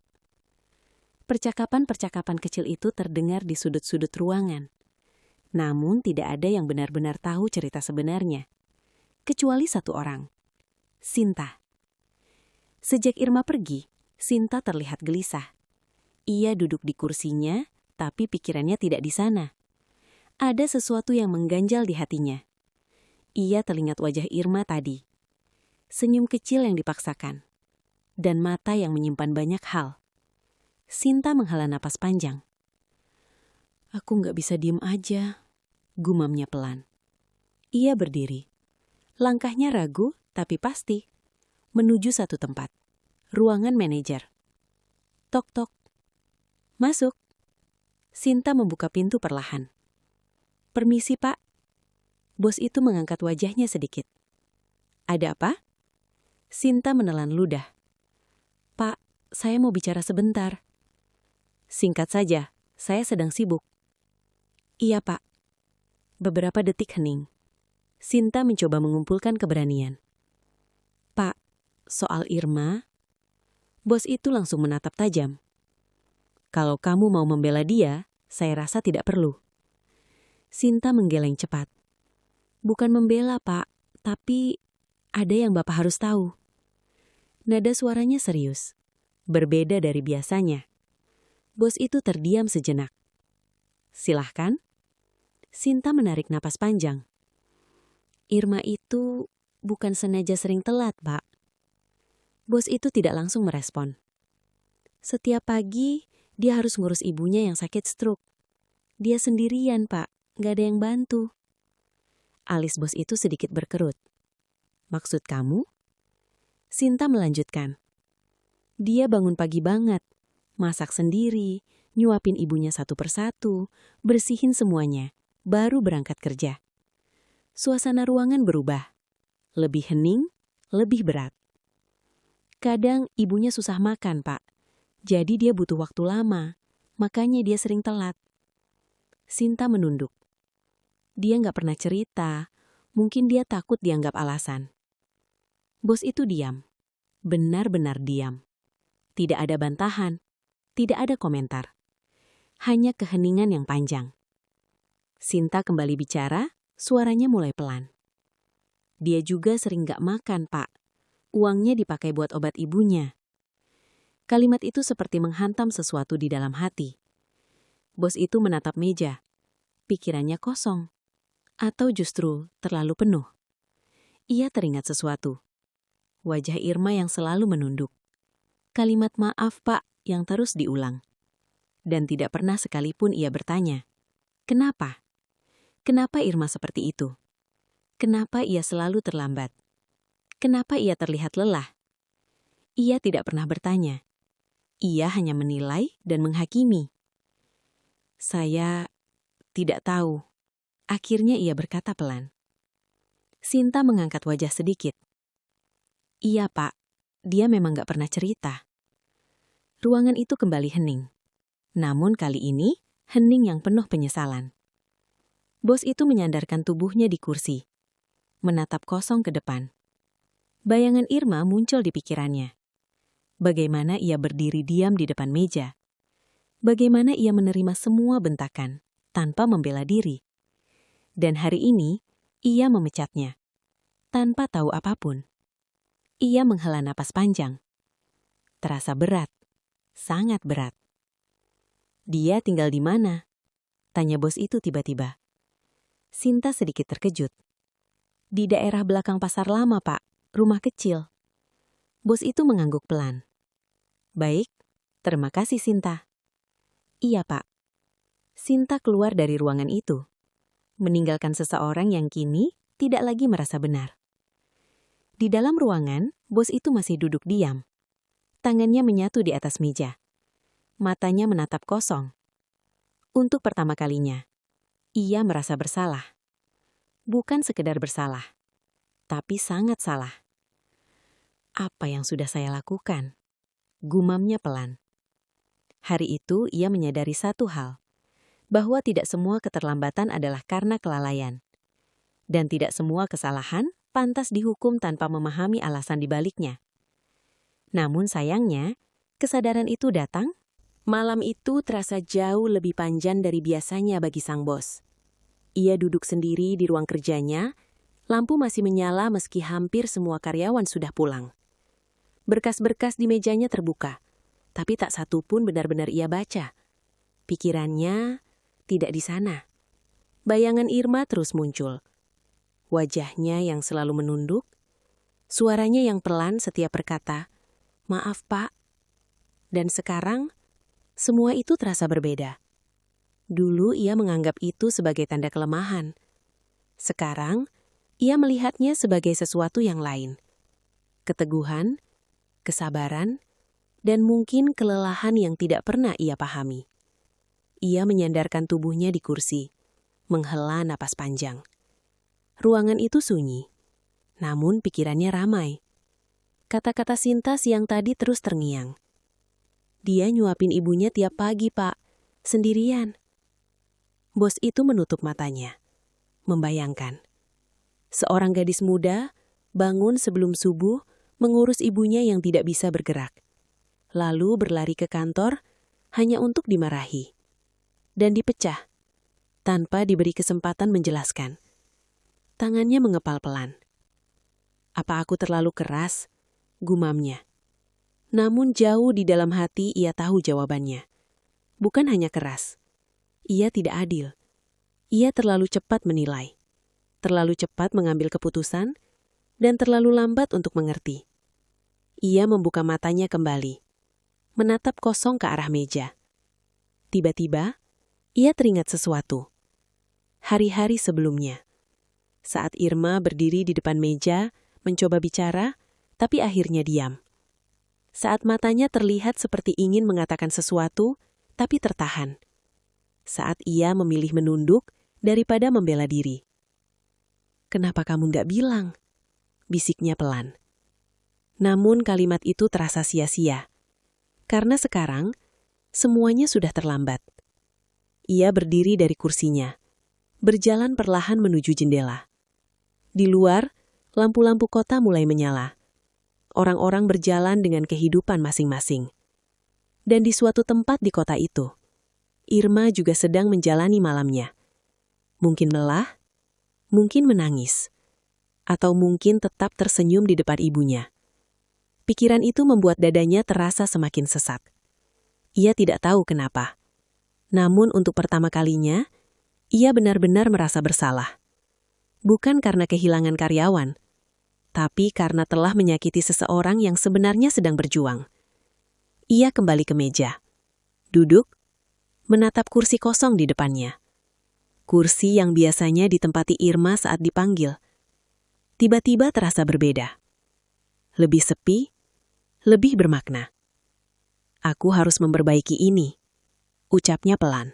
Percakapan-percakapan kecil itu terdengar di sudut-sudut ruangan. Namun tidak ada yang benar-benar tahu cerita sebenarnya. Kecuali satu orang, Sinta. Sejak Irma pergi, Sinta terlihat gelisah. Ia duduk di kursinya, tapi pikirannya tidak di sana. Ada sesuatu yang mengganjal di hatinya. Ia teringat wajah Irma tadi. Senyum kecil yang dipaksakan. Dan mata yang menyimpan banyak hal. Sinta menghela napas panjang. Aku nggak bisa diem aja, gumamnya pelan. Ia berdiri. Langkahnya ragu, tapi pasti. Menuju satu tempat. Ruangan manajer. Tok-tok. Masuk. Sinta membuka pintu perlahan. Permisi, Pak. Bos itu mengangkat wajahnya sedikit. Ada apa? Sinta menelan ludah. Pak, saya mau bicara sebentar. Singkat saja, saya sedang sibuk. Iya, Pak. Beberapa detik hening. Sinta mencoba mengumpulkan keberanian. Pak, soal Irma. Bos itu langsung menatap tajam. Kalau kamu mau membela dia, saya rasa tidak perlu. Sinta menggeleng cepat. Bukan membela, Pak, tapi ada yang Bapak harus tahu. Nada suaranya serius, berbeda dari biasanya. Bos itu terdiam sejenak. Silahkan. Sinta menarik napas panjang. Irma itu bukan sengaja sering telat, Pak. Bos itu tidak langsung merespon. Setiap pagi, dia harus ngurus ibunya yang sakit stroke. Dia sendirian, Pak. Gak ada yang bantu. Alis bos itu sedikit berkerut. Maksud kamu? Sinta melanjutkan. Dia bangun pagi banget. Masak sendiri, nyuapin ibunya satu persatu, bersihin semuanya, baru berangkat kerja. Suasana ruangan berubah. Lebih hening, lebih berat. Kadang ibunya susah makan, Pak. Jadi dia butuh waktu lama, makanya dia sering telat. Sinta menunduk. Dia nggak pernah cerita, mungkin dia takut dianggap alasan. Bos itu diam, benar-benar diam. Tidak ada bantahan, tidak ada komentar. Hanya keheningan yang panjang. Sinta kembali bicara, suaranya mulai pelan. Dia juga sering nggak makan, Pak. Uangnya dipakai buat obat ibunya. Kalimat itu seperti menghantam sesuatu di dalam hati. Bos itu menatap meja. Pikirannya kosong. Atau justru terlalu penuh. Ia teringat sesuatu. Wajah Irma yang selalu menunduk. Kalimat maaf, Pak, yang terus diulang. Dan tidak pernah sekalipun ia bertanya, kenapa? Kenapa Irma seperti itu? Kenapa ia selalu terlambat? Kenapa ia terlihat lelah? Ia tidak pernah bertanya. Ia hanya menilai dan menghakimi. Saya tidak tahu. Akhirnya ia berkata pelan. Sinta mengangkat wajah sedikit. Iya, Pak. Dia memang gak pernah cerita. Ruangan itu kembali hening. Namun kali ini, hening yang penuh penyesalan. Bos itu menyandarkan tubuhnya di kursi. Menatap kosong ke depan. Bayangan Irma muncul di pikirannya. Bagaimana ia berdiri diam di depan meja. Bagaimana ia menerima semua bentakan, tanpa membela diri. Dan hari ini, ia memecatnya. Tanpa tahu apapun. Ia menghela napas panjang. Terasa berat. Sangat berat. Dia tinggal di mana? Tanya bos itu tiba-tiba. Sinta sedikit terkejut. Di daerah belakang pasar lama, Pak. Rumah kecil. Bos itu mengangguk pelan. Baik, terima kasih Sinta. Iya, Pak. Sinta keluar dari ruangan itu, meninggalkan seseorang yang kini tidak lagi merasa benar. Di dalam ruangan, bos itu masih duduk diam. Tangannya menyatu di atas meja. Matanya menatap kosong. Untuk pertama kalinya, ia merasa bersalah. Bukan sekedar bersalah, tapi sangat salah. Apa yang sudah saya lakukan? Gumamnya pelan. Hari itu ia menyadari satu hal, bahwa tidak semua keterlambatan adalah karena kelalaian. Dan tidak semua kesalahan pantas dihukum tanpa memahami alasan dibaliknya. Namun sayangnya, kesadaran itu datang. Malam itu terasa jauh lebih panjang dari biasanya bagi sang bos. Ia duduk sendiri di ruang kerjanya, lampu masih menyala meski hampir semua karyawan sudah pulang. Berkas-berkas di mejanya terbuka, tapi tak satu pun benar-benar ia baca. Pikirannya tidak di sana. Bayangan Irma terus muncul. Wajahnya yang selalu menunduk, suaranya yang pelan setiap berkata, "Maaf, Pak." Dan sekarang, semua itu terasa berbeda. Dulu ia menganggap itu sebagai tanda kelemahan. Sekarang, ia melihatnya sebagai sesuatu yang lain. Keteguhan, kesabaran, dan mungkin kelelahan yang tidak pernah ia pahami. Ia menyandarkan tubuhnya di kursi, menghela napas panjang. Ruangan itu sunyi, namun pikirannya ramai. Kata-kata Sinta siang tadi terus terngiang. Dia nyuapin ibunya tiap pagi, Pak, sendirian. Bos itu menutup matanya, membayangkan. Seorang gadis muda bangun sebelum subuh mengurus ibunya yang tidak bisa bergerak. Lalu berlari ke kantor hanya untuk dimarahi. Dan dipecah, tanpa diberi kesempatan menjelaskan. Tangannya mengepal pelan. "Apa aku terlalu keras?" gumamnya. Namun jauh di dalam hati ia tahu jawabannya. Bukan hanya keras. Ia tidak adil. Ia terlalu cepat menilai. Terlalu cepat mengambil keputusan, dan terlalu lambat untuk mengerti. Ia membuka matanya kembali. Menatap kosong ke arah meja. Tiba-tiba, ia teringat sesuatu. Hari-hari sebelumnya. Saat Irma berdiri di depan meja, mencoba bicara, tapi akhirnya diam. Saat matanya terlihat seperti ingin mengatakan sesuatu, tapi tertahan. Saat ia memilih menunduk daripada membela diri. "Kenapa kamu nggak bilang?" bisiknya pelan. Namun kalimat itu terasa sia-sia. Karena sekarang, semuanya sudah terlambat. Ia berdiri dari kursinya, berjalan perlahan menuju jendela. Di luar, lampu-lampu kota mulai menyala. Orang-orang berjalan dengan kehidupan masing-masing. Dan di suatu tempat di kota itu, Irma juga sedang menjalani malamnya. Mungkin lelah, mungkin menangis, atau mungkin tetap tersenyum di depan ibunya. Pikiran itu membuat dadanya terasa semakin sesak. Ia tidak tahu kenapa. Namun untuk pertama kalinya, ia benar-benar merasa bersalah. Bukan karena kehilangan karyawan, tapi karena telah menyakiti seseorang yang sebenarnya sedang berjuang. Ia kembali ke meja, duduk, menatap kursi kosong di depannya. Kursi yang biasanya ditempati Irma saat dipanggil. Tiba-tiba terasa berbeda. Lebih sepi, lebih bermakna. "Aku harus memperbaiki ini," ucapnya pelan.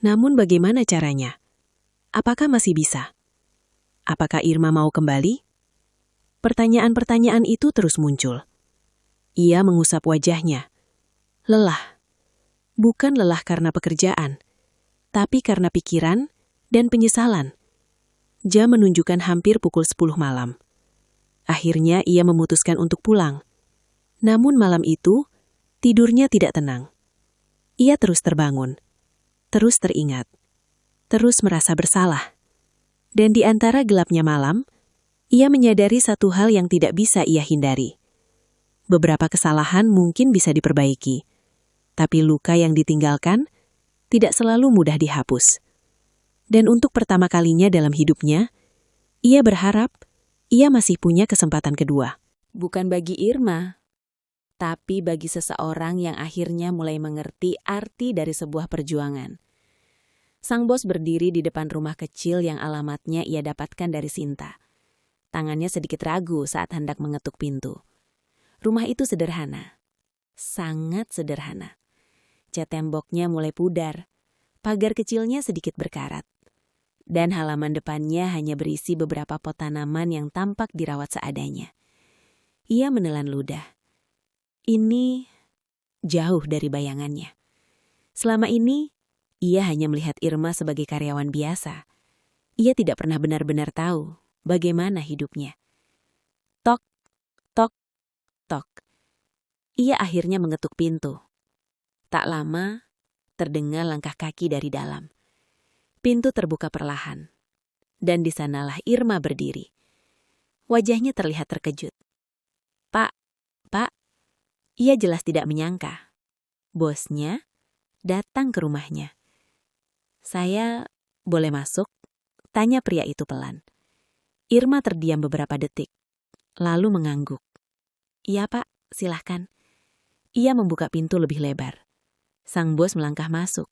Namun bagaimana caranya? Apakah masih bisa? Apakah Irma mau kembali? Pertanyaan-pertanyaan itu terus muncul. Ia mengusap wajahnya. Lelah. Bukan lelah karena pekerjaan, tapi karena pikiran dan penyesalan. Jam menunjukkan hampir pukul 10 malam. Akhirnya ia memutuskan untuk pulang. Namun malam itu, tidurnya tidak tenang. Ia terus terbangun, terus teringat, terus merasa bersalah. Dan di antara gelapnya malam, ia menyadari satu hal yang tidak bisa ia hindari. Beberapa kesalahan mungkin bisa diperbaiki, tapi luka yang ditinggalkan tidak selalu mudah dihapus. Dan untuk pertama kalinya dalam hidupnya, ia berharap ia masih punya kesempatan kedua. Bukan bagi Irma, tapi bagi seseorang yang akhirnya mulai mengerti arti dari sebuah perjuangan. Sang bos berdiri di depan rumah kecil yang alamatnya ia dapatkan dari Sinta. Tangannya sedikit ragu saat hendak mengetuk pintu. Rumah itu sederhana, sangat sederhana. Cat temboknya mulai pudar, pagar kecilnya sedikit berkarat, dan halaman depannya hanya berisi beberapa pot tanaman yang tampak dirawat seadanya. Ia menelan ludah. Ini jauh dari bayangannya. Selama ini, ia hanya melihat Irma sebagai karyawan biasa. Ia tidak pernah benar-benar tahu bagaimana hidupnya. Tok, tok, tok. Ia akhirnya mengetuk pintu. Tak lama, terdengar langkah kaki dari dalam. Pintu terbuka perlahan, dan di sanalah Irma berdiri. Wajahnya terlihat terkejut. Pak, Pak. Ia jelas tidak menyangka. Bosnya datang ke rumahnya. Saya boleh masuk? Tanya pria itu pelan. Irma terdiam beberapa detik, lalu mengangguk. Iya Pak, silahkan. Ia membuka pintu lebih lebar. Sang bos melangkah masuk.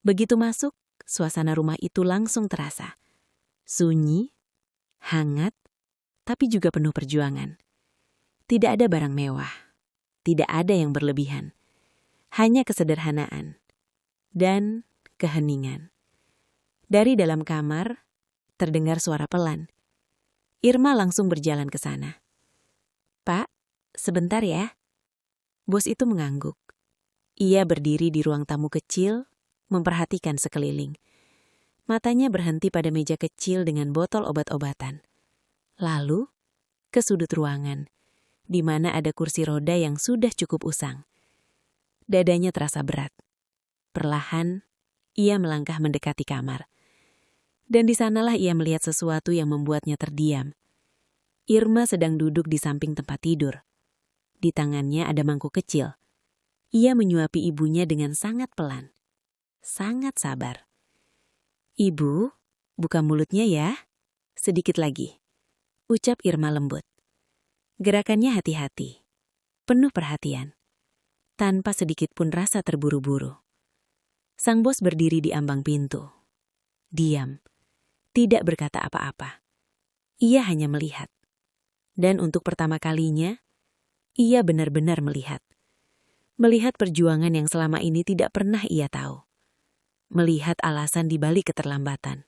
Begitu masuk, suasana rumah itu langsung terasa. Sunyi, hangat, tapi juga penuh perjuangan. Tidak ada barang mewah. Tidak ada yang berlebihan, hanya kesederhanaan dan keheningan. Dari dalam kamar, terdengar suara pelan. Irma langsung berjalan ke sana. Pak, sebentar ya. Bos itu mengangguk. Ia berdiri di ruang tamu kecil, memperhatikan sekeliling. Matanya berhenti pada meja kecil dengan botol obat-obatan. Lalu, ke sudut ruangan, di mana ada kursi roda yang sudah cukup usang. Dadanya terasa berat. Perlahan, ia melangkah mendekati kamar. Dan di sanalah ia melihat sesuatu yang membuatnya terdiam. Irma sedang duduk di samping tempat tidur. Di tangannya ada mangkuk kecil. Ia menyuapi ibunya dengan sangat pelan. Sangat sabar. Ibu, buka mulutnya ya. Sedikit lagi. Ucap Irma lembut. Gerakannya hati-hati, penuh perhatian, tanpa sedikit pun rasa terburu-buru. Sang bos berdiri di ambang pintu. Diam, tidak berkata apa-apa. Ia hanya melihat. Dan untuk pertama kalinya, ia benar-benar melihat. Melihat perjuangan yang selama ini tidak pernah ia tahu. Melihat alasan di balik keterlambatan.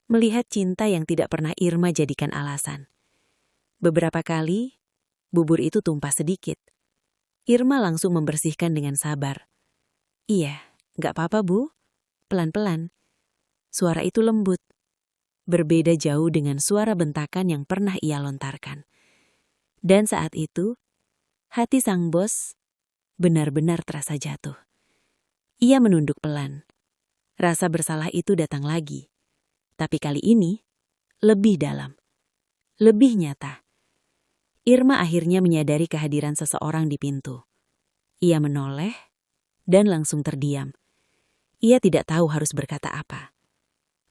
Melihat cinta yang tidak pernah Irma jadikan alasan. Beberapa kali, bubur itu tumpah sedikit. Irma langsung membersihkan dengan sabar. Iya, gak apa-apa Bu. Pelan-pelan. Suara itu lembut. Berbeda jauh dengan suara bentakan yang pernah ia lontarkan. Dan saat itu, hati sang bos benar-benar terasa jatuh. Ia menunduk pelan. Rasa bersalah itu datang lagi. Tapi kali ini, lebih dalam. Lebih nyata. Irma akhirnya menyadari kehadiran seseorang di pintu. Ia menoleh dan langsung terdiam. Ia tidak tahu harus berkata apa.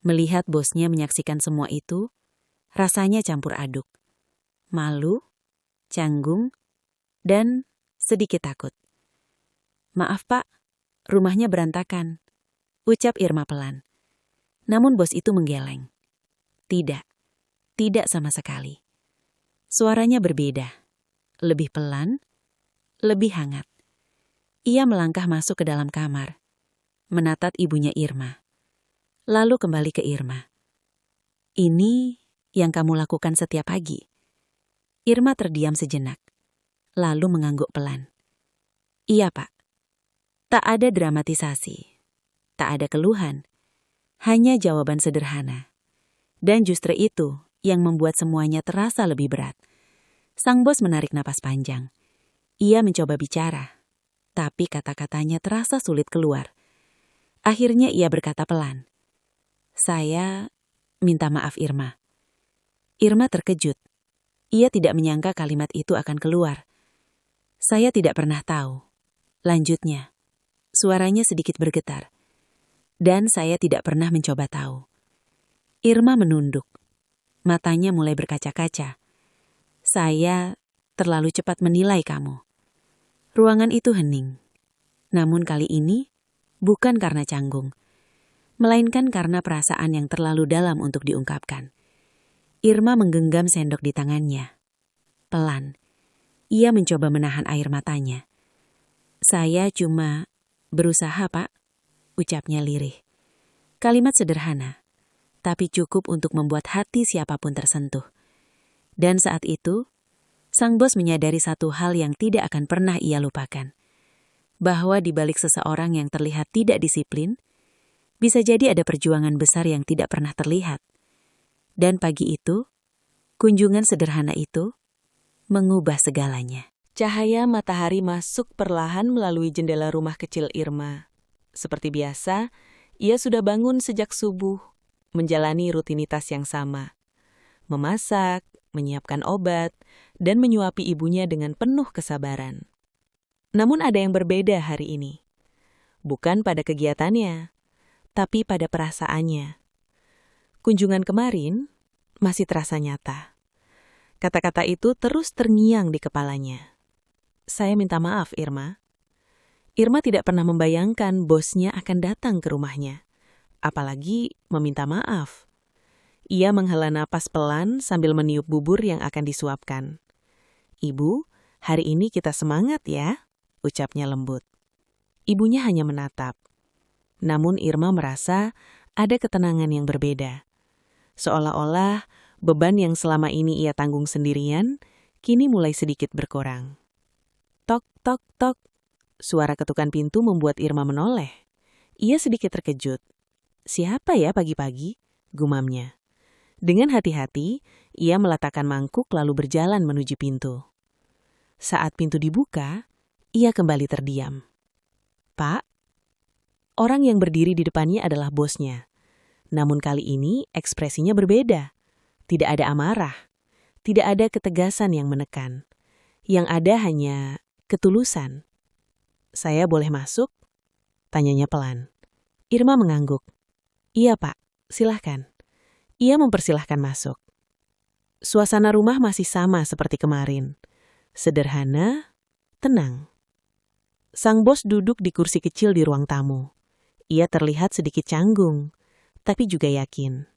Melihat bosnya menyaksikan semua itu, rasanya campur aduk. Malu, canggung, dan sedikit takut. Maaf Pak, rumahnya berantakan, ucap Irma pelan. Namun bos itu menggeleng. Tidak sama sekali. Suaranya berbeda, lebih pelan, lebih hangat. Ia melangkah masuk ke dalam kamar, menatap ibunya Irma, lalu kembali ke Irma. Ini yang kamu lakukan setiap pagi. Irma terdiam sejenak, lalu mengangguk pelan. Iya Pak, tak ada dramatisasi, tak ada keluhan, hanya jawaban sederhana. Dan justru itu yang membuat semuanya terasa lebih berat. Sang bos menarik napas panjang. Ia mencoba bicara, tapi kata-katanya terasa sulit keluar. Akhirnya ia berkata pelan. Saya minta maaf Irma. Irma terkejut. Ia tidak menyangka kalimat itu akan keluar. Saya tidak pernah tahu. Lanjutnya, suaranya sedikit bergetar. Dan saya tidak pernah mencoba tahu. Irma menunduk. Matanya mulai berkaca-kaca. Saya terlalu cepat menilai kamu. Ruangan itu hening. Namun kali ini bukan karena canggung, melainkan karena perasaan yang terlalu dalam untuk diungkapkan. Irma menggenggam sendok di tangannya. Pelan, ia mencoba menahan air matanya. "Saya cuma berusaha, Pak," ucapnya lirih. Kalimat sederhana, tapi cukup untuk membuat hati siapapun tersentuh. Dan saat itu, sang bos menyadari satu hal yang tidak akan pernah ia lupakan. Bahwa di balik seseorang yang terlihat tidak disiplin, bisa jadi ada perjuangan besar yang tidak pernah terlihat. Dan pagi itu, kunjungan sederhana itu mengubah segalanya. Cahaya matahari masuk perlahan melalui jendela rumah kecil Irma. Seperti biasa, ia sudah bangun sejak subuh, menjalani rutinitas yang sama. Memasak, menyiapkan obat, dan menyuapi ibunya dengan penuh kesabaran. Namun ada yang berbeda hari ini. Bukan pada kegiatannya, tapi pada perasaannya. Kunjungan kemarin masih terasa nyata. Kata-kata itu terus terngiang di kepalanya. "Saya minta maaf, Irma." Irma tidak pernah membayangkan bosnya akan datang ke rumahnya, apalagi meminta maaf. Ia menghela napas pelan sambil meniup bubur yang akan disuapkan. "Ibu, hari ini kita semangat ya," ucapnya lembut. Ibunya hanya menatap. Namun Irma merasa ada ketenangan yang berbeda. Seolah-olah beban yang selama ini ia tanggung sendirian, kini mulai sedikit berkurang. Tok, tok, tok. Suara ketukan pintu membuat Irma menoleh. Ia sedikit terkejut. "Siapa ya pagi-pagi?" gumamnya. Dengan hati-hati, ia meletakkan mangkuk lalu berjalan menuju pintu. Saat pintu dibuka, ia kembali terdiam. "Pak?" Orang yang berdiri di depannya adalah bosnya. Namun kali ini ekspresinya berbeda. Tidak ada amarah. Tidak ada ketegasan yang menekan. Yang ada hanya ketulusan. "Saya boleh masuk?" tanyanya pelan. Irma mengangguk. "Iya, Pak. Silahkan." Ia mempersilahkan masuk. Suasana rumah masih sama seperti kemarin. Sederhana, tenang. Sang bos duduk di kursi kecil di ruang tamu. Ia terlihat sedikit canggung, tapi juga yakin.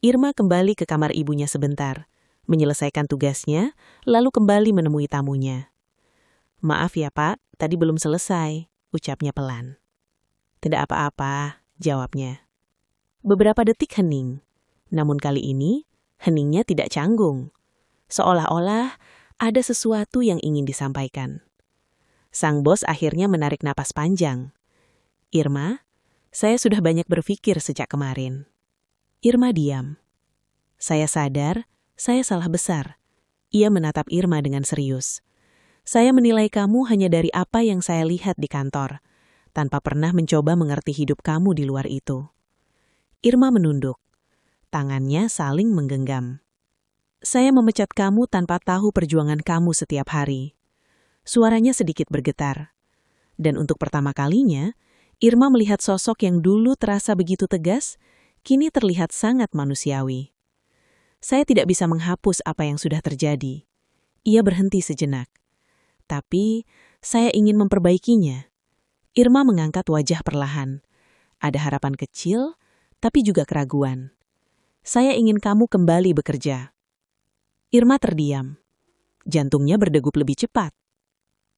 Irma kembali ke kamar ibunya sebentar, menyelesaikan tugasnya, lalu kembali menemui tamunya. "Maaf ya, Pak, tadi belum selesai," ucapnya pelan. "Tidak apa-apa," jawabnya. Beberapa detik hening. Namun kali ini, heningnya tidak canggung. Seolah-olah ada sesuatu yang ingin disampaikan. Sang bos akhirnya menarik napas panjang. "Irma, saya sudah banyak berpikir sejak kemarin." Irma diam. "Saya sadar, saya salah besar." Ia menatap Irma dengan serius. "Saya menilai kamu hanya dari apa yang saya lihat di kantor, tanpa pernah mencoba mengerti hidup kamu di luar itu." Irma menunduk. Tangannya saling menggenggam. "Saya memecat kamu tanpa tahu perjuangan kamu setiap hari." Suaranya sedikit bergetar. Dan untuk pertama kalinya, Irma melihat sosok yang dulu terasa begitu tegas, kini terlihat sangat manusiawi. "Saya tidak bisa menghapus apa yang sudah terjadi." Ia berhenti sejenak. "Tapi, saya ingin memperbaikinya." Irma mengangkat wajah perlahan. Ada harapan kecil, tapi juga keraguan. "Saya ingin kamu kembali bekerja." Irma terdiam. Jantungnya berdegup lebih cepat.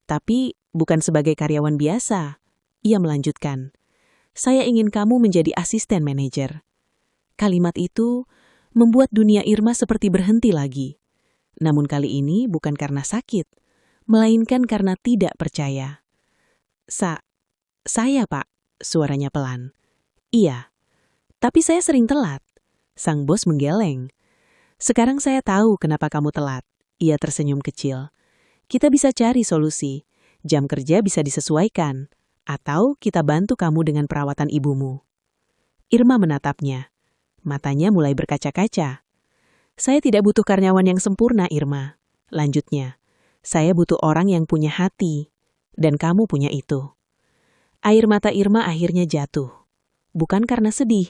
"Tapi bukan sebagai karyawan biasa." Ia melanjutkan. "Saya ingin kamu menjadi asisten manajer." Kalimat itu membuat dunia Irma seperti berhenti lagi. Namun kali ini bukan karena sakit, melainkan karena tidak percaya. Saya, Pak," suaranya pelan. "Iya, tapi saya sering telat." Sang bos menggeleng. "Sekarang saya tahu kenapa kamu telat." Ia tersenyum kecil. "Kita bisa cari solusi. Jam kerja bisa disesuaikan. Atau kita bantu kamu dengan perawatan ibumu." Irma menatapnya. Matanya mulai berkaca-kaca. "Saya tidak butuh karyawan yang sempurna, Irma." Lanjutnya. "Saya butuh orang yang punya hati. Dan kamu punya itu." Air mata Irma akhirnya jatuh. Bukan karena sedih,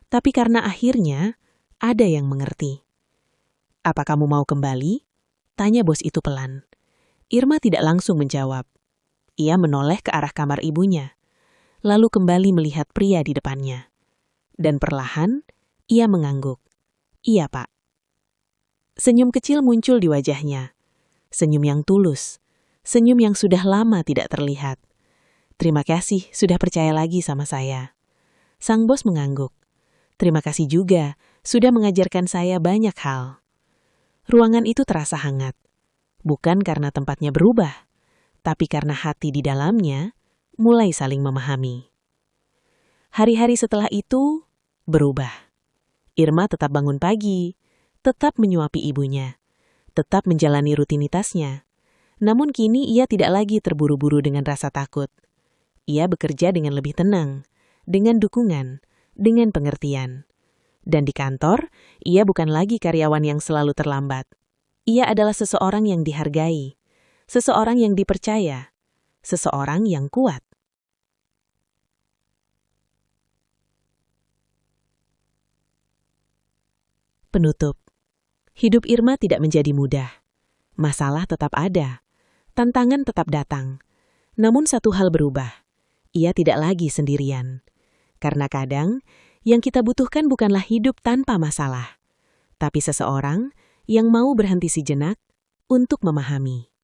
tapi karena akhirnya ada yang mengerti. "Apa kamu mau kembali?" tanya bos itu pelan. Irma tidak langsung menjawab. Ia menoleh ke arah kamar ibunya, lalu kembali melihat pria di depannya. Dan perlahan, ia mengangguk. "Iya, Pak." Senyum kecil muncul di wajahnya. Senyum yang tulus. Senyum yang sudah lama tidak terlihat. "Terima kasih sudah percaya lagi sama saya." Sang bos mengangguk. "Terima kasih juga sudah mengajarkan saya banyak hal." Ruangan itu terasa hangat. Bukan karena tempatnya berubah, tapi karena hati di dalamnya mulai saling memahami. Hari-hari setelah itu berubah. Irma tetap bangun pagi, tetap menyuapi ibunya, tetap menjalani rutinitasnya. Namun kini ia tidak lagi terburu-buru dengan rasa takut. Ia bekerja dengan lebih tenang, dengan dukungan, dengan pengertian. Dan di kantor, ia bukan lagi karyawan yang selalu terlambat. Ia adalah seseorang yang dihargai, seseorang yang dipercaya, seseorang yang kuat. Penutup. Hidup Irma tidak menjadi mudah. Masalah tetap ada. Tantangan tetap datang. Namun satu hal berubah. Ia tidak lagi sendirian. Karena kadang, yang kita butuhkan bukanlah hidup tanpa masalah, tapi seseorang yang mau berhenti sejenak untuk memahami.